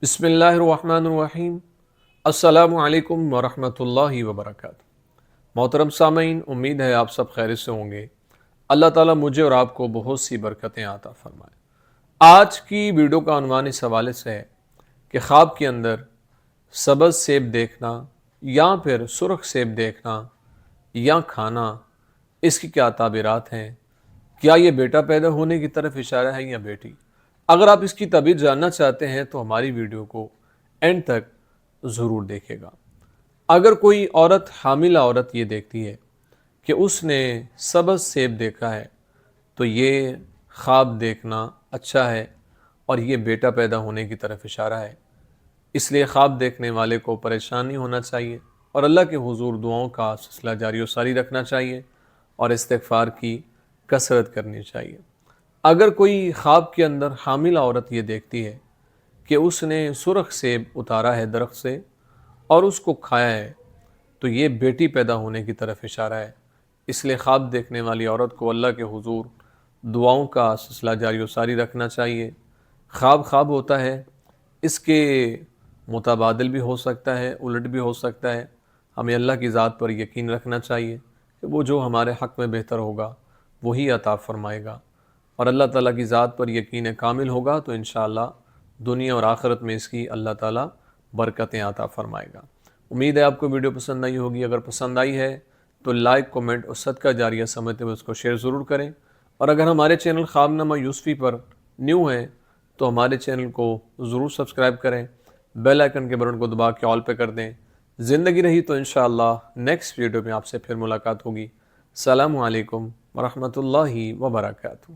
بسم اللہ الرحمن الرحیم۔ السلام علیکم ورحمۃ اللہ وبرکاتہ۔ محترم سامعین، امید ہے آپ سب خیریت سے ہوں گے۔ اللہ تعالیٰ مجھے اور آپ کو بہت سی برکتیں عطا فرمائے۔ آج کی ویڈیو کا عنوان اس حوالے سے ہے کہ خواب کے اندر سبز سیب دیکھنا یا پھر سرخ سیب دیکھنا یا کھانا، اس کی کیا تعبیرات ہیں؟ کیا یہ بیٹا پیدا ہونے کی طرف اشارہ ہے یا بیٹی؟ اگر آپ اس کی تعبیر جاننا چاہتے ہیں تو ہماری ویڈیو کو اینڈ تک ضرور دیکھے گا۔ اگر کوئی عورت، حاملہ عورت یہ دیکھتی ہے کہ اس نے سبز سیب دیکھا ہے تو یہ خواب دیکھنا اچھا ہے اور یہ بیٹا پیدا ہونے کی طرف اشارہ ہے۔ اس لیے خواب دیکھنے والے کو پریشان نہیں ہونا چاہیے اور اللہ کے حضور دعاؤں کا سلسلہ جاری و ساری رکھنا چاہیے اور استغفار کی کثرت کرنی چاہیے۔ اگر کوئی خواب کے اندر حاملہ عورت یہ دیکھتی ہے کہ اس نے سرخ سیب اتارا ہے درخت سے اور اس کو کھایا ہے تو یہ بیٹی پیدا ہونے کی طرف اشارہ ہے۔ اس لیے خواب دیکھنے والی عورت کو اللہ کے حضور دعاؤں کا سلسلہ جاری و ساری رکھنا چاہیے۔ خواب ہوتا ہے، اس کے متبادل بھی ہو سکتا ہے، الٹ بھی ہو سکتا ہے۔ ہمیں اللہ کی ذات پر یقین رکھنا چاہیے کہ وہ جو ہمارے حق میں بہتر ہوگا وہی عطا فرمائے گا، اور اللہ تعالیٰ کی ذات پر یقین کامل ہوگا تو انشاءاللہ دنیا اور آخرت میں اس کی اللہ تعالیٰ برکتیں عطا فرمائے گا۔ امید ہے آپ کو ویڈیو پسند آئی ہوگی۔ اگر پسند آئی ہے تو لائک، کمنٹ اور صدقہ جاریہ سمجھتے ہوئے اس کو شیئر ضرور کریں، اور اگر ہمارے چینل خوابنامہ یوسفی پر نیو ہیں تو ہمارے چینل کو ضرور سبسکرائب کریں، بیل آئیکن کے بٹن کو دبا کے آل پہ کر دیں۔ زندگی رہی تو انشاءاللہ نیکسٹ ویڈیو میں آپ سے پھر ملاقات ہوگی۔ السلام علیکم ورحمۃ اللہ وبرکاتہ۔